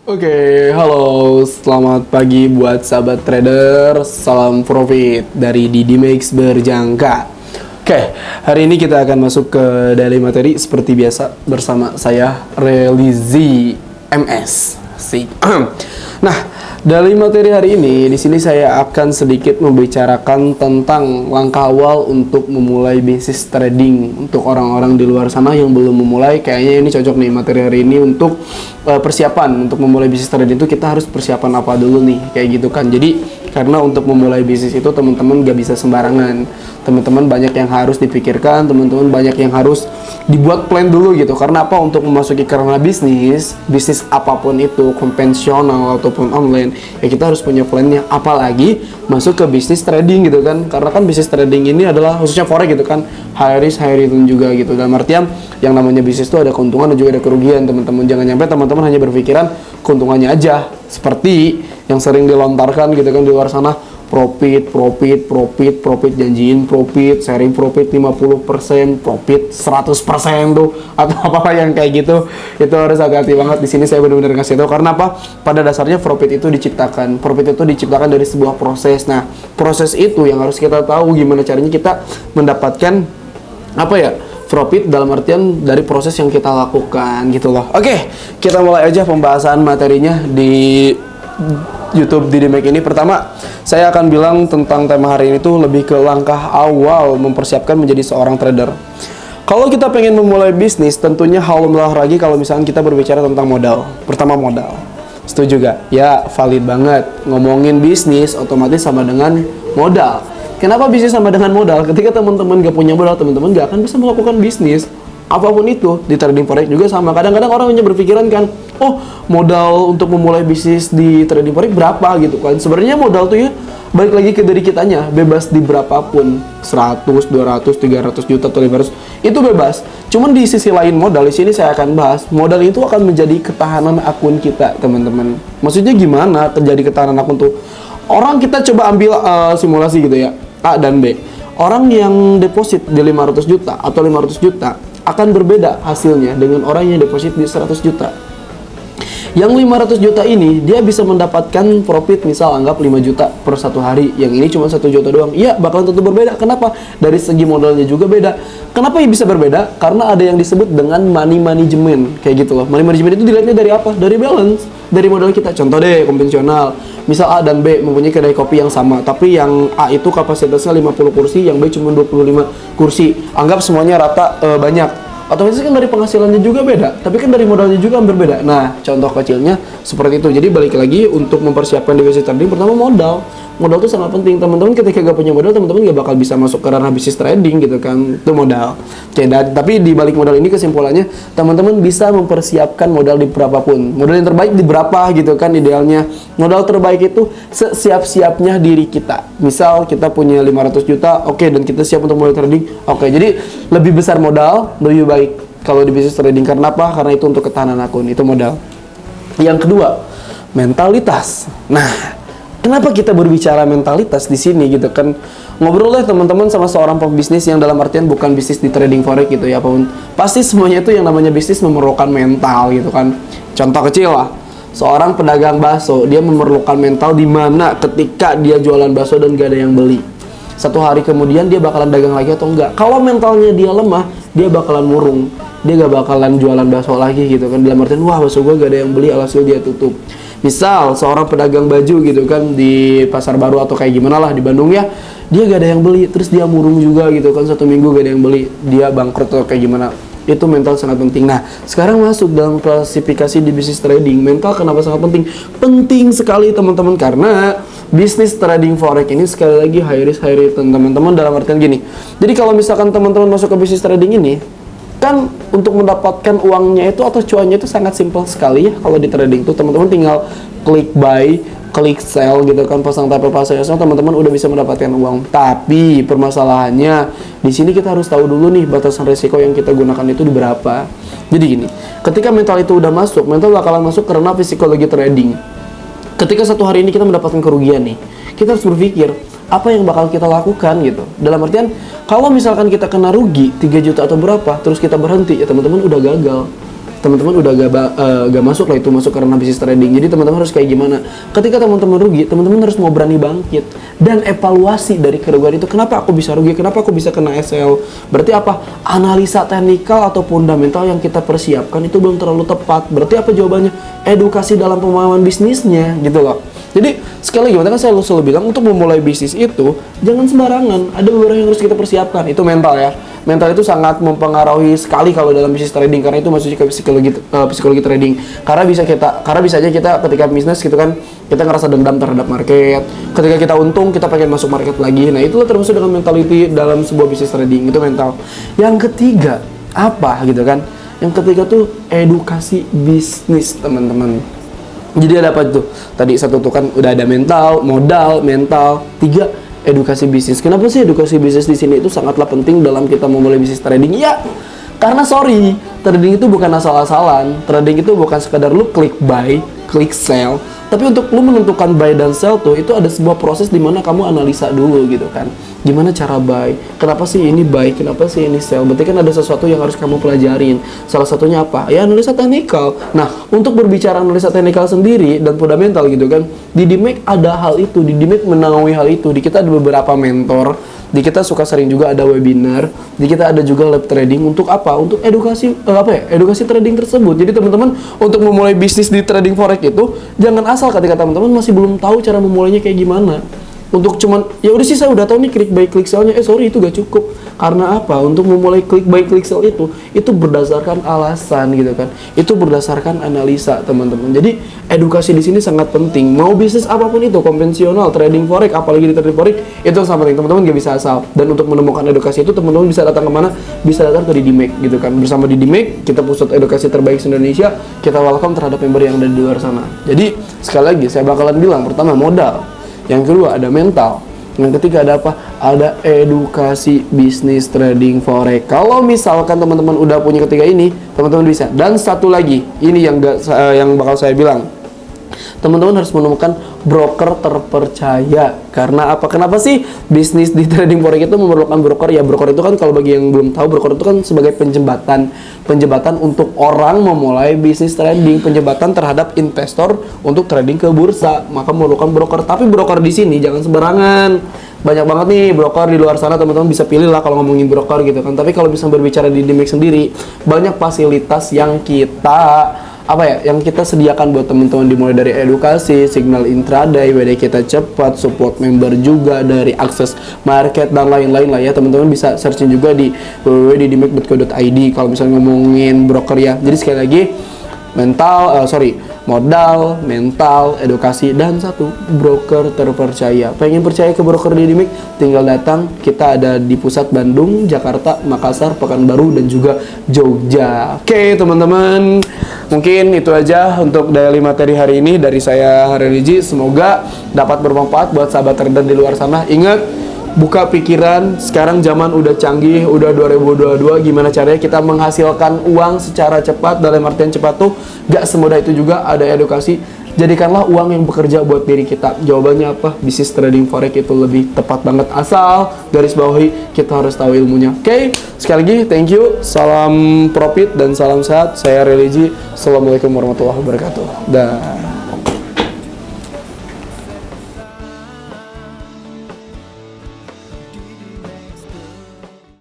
Oke, halo, selamat pagi buat sahabat trader. Salam profit dari Didi Max Berjangka. Oke, hari ini kita akan masuk ke daily materi seperti biasa bersama saya Relizi MS. Asik. Nah, daily materi hari ini di sini saya akan sedikit membicarakan tentang langkah awal untuk memulai bisnis trading untuk orang-orang di luar sana yang belum memulai. Kayaknya ini cocok nih materi hari ini untuk persiapan untuk memulai bisnis trading itu kita harus persiapan apa dulu nih kayak gitu kan. Jadi karena untuk memulai bisnis itu teman-teman gak bisa sembarangan. Teman-teman banyak yang harus dipikirkan, teman-teman banyak yang harus dibuat plan dulu gitu. Karena apa? Untuk memasuki kerana bisnis apapun itu, konvensional ataupun online, ya kita harus punya plannya. Apalagi masuk ke bisnis trading gitu kan. Karena kan bisnis trading ini adalah khususnya forex gitu kan, high risk high return juga gitu. Dalam artian yang namanya bisnis itu ada keuntungan dan juga ada kerugian. Teman-teman jangan nyampe teman-teman hanya berpikiran keuntungannya aja, seperti yang sering dilontarkan gitu kan di luar sana, profit, janjiin profit, sharing profit 50%, profit 100% tuh atau apa yang kayak gitu. Itu harus hati-hati banget. Di sini saya benar-benar ngasih tahu karena apa? Pada dasarnya profit itu diciptakan. Profit itu diciptakan dari sebuah proses. Nah, proses itu yang harus kita tahu gimana caranya kita mendapatkan apa ya? Profit dalam artian dari proses yang kita lakukan gitu loh. Oke, kita mulai aja pembahasan materinya di YouTube Didi Max ini. Pertama, saya akan bilang tentang tema hari ini tuh lebih ke langkah awal mempersiapkan menjadi seorang trader. Kalau kita pengen memulai bisnis, tentunya hal lagi kalau misalnya kita berbicara tentang modal. Pertama, modal. Setuju gak? Ya, valid banget. Ngomongin bisnis otomatis sama dengan modal. Kenapa bisnis sama dengan modal? Ketika teman-teman gak punya modal, teman-teman gak akan bisa melakukan bisnis. Apapun itu, di trading forex juga sama. Kadang-kadang orang hanya berpikiran kan, oh modal untuk memulai bisnis di trading forex berapa gitu kan. Sebenarnya modal tuh ya balik lagi ke dari kitanya, bebas di berapapun, 100, 200, 300 juta atau 500, itu bebas. Cuman di sisi lain modal, di sini saya akan bahas, modal itu akan menjadi ketahanan akun kita, teman-teman. Maksudnya gimana terjadi ketahanan akun tuh? Orang kita coba ambil simulasi gitu ya, A dan B. Orang yang deposit di 500 juta atau 500 juta akan berbeda hasilnya dengan orang yang deposit di 100 juta. Yang 500 juta ini dia bisa mendapatkan profit misal anggap 5 juta per satu hari. Yang ini cuma 1 juta doang. Iya, bakalan tentu berbeda. Kenapa? Dari segi modalnya juga beda. Kenapa bisa berbeda? Karena ada yang disebut dengan money management. Kayak gitu loh. Money management itu dilihatnya dari apa? Dari balance, dari modal kita. Contoh deh, konvensional. Misal A dan B mempunyai kedai kopi yang sama, tapi yang A itu kapasitasnya 50 kursi, yang B cuma 25 kursi. Anggap semuanya rata banyak. Otomatis kan dari penghasilannya juga beda, tapi kan dari modalnya juga hampir beda. Nah, contoh kecilnya seperti itu. Jadi balik lagi untuk mempersiapkan di bisnis trading, pertama modal. Modal itu sangat penting. Teman-teman ketika gak punya modal, teman-teman gak bakal bisa masuk ke ranah bisnis trading gitu kan. Itu modal. Oke, tapi di balik modal ini kesimpulannya, teman-teman bisa mempersiapkan modal di berapapun. Modal yang terbaik di berapa gitu kan idealnya. Modal terbaik itu sesiap-siapnya diri kita. Misal kita punya 500 juta, oke, dan kita siap untuk mulai trading. Oke, jadi lebih besar modal, lebih baik kalau di bisnis trading. Karena apa? Karena itu untuk ketahanan akun, itu modal. Yang kedua, mentalitas. Nah, kenapa kita berbicara mentalitas di sini gitu kan? Ngobrol deh teman-teman sama seorang pebisnis yang dalam artian bukan bisnis di trading forex gitu ya, apapun. Pasti semuanya itu yang namanya bisnis memerlukan mental gitu kan. Contoh kecil lah, seorang pedagang bakso, dia memerlukan mental di mana ketika dia jualan bakso dan gak ada yang beli. Satu hari kemudian dia bakalan dagang lagi atau enggak. Kalau mentalnya dia lemah, dia bakalan murung. Dia gak bakalan jualan bakso lagi gitu kan. Dalam artian, wah bakso gue gak ada yang beli, alhasil dia tutup. Misal seorang pedagang baju gitu kan di Pasar Baru atau kayak gimana lah di Bandung ya, dia gak ada yang beli, terus dia murung juga gitu kan, 1 minggu gak ada yang beli, dia bangkrut atau kayak gimana. Itu mental sangat penting. Nah, sekarang masuk dalam klasifikasi di bisnis trading. Mental kenapa sangat penting? Penting sekali teman-teman, karena bisnis trading forex ini sekali lagi high risk high return teman-teman. Dalam artian gini, jadi kalau misalkan teman-teman masuk ke bisnis trading ini kan, untuk mendapatkan uangnya itu atau cuannya itu sangat simpel sekali ya. Kalau di trading tuh teman-teman tinggal klik buy, klik sell gitu kan, pasang pasang teman-teman udah bisa mendapatkan uang. Tapi permasalahannya di sini kita harus tahu dulu nih batasan resiko yang kita gunakan itu di berapa. Jadi gini, ketika mental itu udah masuk, mental bakalan masuk karena psikologi trading. Ketika satu hari ini kita mendapatkan kerugian nih, kita harus berpikir apa yang bakal kita lakukan gitu. Dalam artian, kalau misalkan kita kena rugi 3 juta atau berapa, terus kita berhenti, ya teman-teman udah gagal. teman-teman udah gak masuk lah itu masuk karena bisnis trading. Jadi teman-teman harus kayak gimana? Ketika teman-teman rugi, teman-teman harus mau berani bangkit dan evaluasi dari kerugian itu. Kenapa aku bisa rugi? Kenapa aku bisa kena SL? Berarti apa? Analisa teknikal atau fundamental yang kita persiapkan itu belum terlalu tepat. Berarti apa jawabannya? Edukasi dalam pemahaman bisnisnya gitu loh. Jadi sekali lagi, kan saya selalu bilang untuk memulai bisnis itu jangan sembarangan. Ada beberapa yang harus kita persiapkan. Itu mental ya. Mental itu sangat mempengaruhi sekali kalau dalam bisnis trading karena itu masuk ke psikologi trading. Karena bisa aja kita ketika bisnis gitu kan kita ngerasa dendam terhadap market. Ketika kita untung kita pengen masuk market lagi. Nah itulah termasuk dengan mentality dalam sebuah bisnis trading, itu mental. Yang ketiga apa gitu kan? Yang ketiga tuh edukasi bisnis teman-teman. Jadi ada apa tuh? Tadi satu tuh kan udah ada mental, modal, mental. Tiga, edukasi bisnis. Kenapa sih edukasi bisnis di sini itu sangatlah penting dalam kita memulai bisnis trading? Ya, karena sorry, trading itu bukan asal-asalan. Trading itu bukan sekadar lu klik buy, klik sell. Tapi untuk lu menentukan buy dan sell tuh itu ada sebuah proses di mana kamu analisa dulu gitu kan. Gimana cara buy? Kenapa sih ini buy? Kenapa sih ini sell? Berarti kan ada sesuatu yang harus kamu pelajarin. Salah satunya apa? Ya analisa teknikal. Nah, untuk berbicara analisa teknikal sendiri dan fundamental gitu kan, di DMAX ada hal itu. Di DMAX menaungi hal itu. Di kita ada beberapa mentor. Di kita suka sering juga ada webinar. Di kita ada juga live trading. Untuk apa? Untuk edukasi edukasi trading tersebut. Jadi teman-teman untuk memulai bisnis di trading forex itu jangan asal ketika teman-teman masih belum tahu cara memulainya kayak gimana. Untuk cuman ya udah sih saya udah tahu nih klik buy klik sellnya, sorry itu gak cukup. Karena apa? Untuk memulai klik buy klik sell itu berdasarkan alasan gitu kan. Itu berdasarkan analisa teman-teman. Jadi edukasi di sini sangat penting. Mau bisnis apapun itu, konvensional, trading forex, apalagi di trading forex itu sangat penting. Teman-teman gak bisa asal. Dan untuk menemukan edukasi itu teman-teman bisa datang kemana? Bisa datang ke DMAX gitu kan. Bersama DMAX kita pusat edukasi terbaik di Indonesia. Kita welcome terhadap member yang ada di luar sana. Jadi sekali lagi saya bakalan bilang, pertama modal. Yang kedua ada mental. Yang ketiga ada apa? Ada edukasi bisnis trading forex. Kalau misalkan teman-teman udah punya ketiga ini, teman-teman bisa. Dan satu lagi, ini yang bakal saya bilang. Teman-teman harus menemukan broker terpercaya. Karena apa? Kenapa sih bisnis di trading forex itu memerlukan broker? Ya broker itu kan kalau bagi yang belum tahu, broker itu kan sebagai penjembatan untuk orang memulai bisnis trading, penjembatan terhadap investor untuk trading ke bursa. Maka memerlukan broker. Tapi broker di sini jangan sembarangan. Banyak banget nih broker di luar sana, teman-teman bisa pilih lah kalau ngomongin broker gitu kan. Tapi kalau bisa berbicara di DMAX sendiri, banyak fasilitas yang yang kita sediakan buat teman-teman, dimulai dari edukasi, signal intraday, WD kita cepat, support member juga, dari akses market dan lain-lain lah ya. Teman-teman bisa searching juga di www.dmax.co.id kalau misalnya ngomongin broker ya. Jadi sekali lagi modal, mental, edukasi, dan satu, broker terpercaya. Pengen percaya ke broker di DMAX? Tinggal datang. Kita ada di pusat Bandung, Jakarta, Makassar, Pekanbaru, dan juga Jogja. Oke teman-teman, mungkin itu aja untuk daily materi hari ini dari saya Religi. Semoga dapat bermanfaat buat sahabat trader di luar sana. Ingat, buka pikiran, sekarang zaman udah canggih, udah 2022, gimana caranya kita menghasilkan uang secara cepat. Dalam artian cepat tuh gak semudah itu juga, ada edukasi. Jadikanlah uang yang bekerja buat diri kita. Jawabannya apa? Bisnis trading forex itu lebih tepat banget, asal garis bawahi kita harus tahu ilmunya. Oke, sekali lagi thank you, salam profit dan salam sehat. Saya Religi. Assalamualaikum warahmatullahi wabarakatuh. Dah.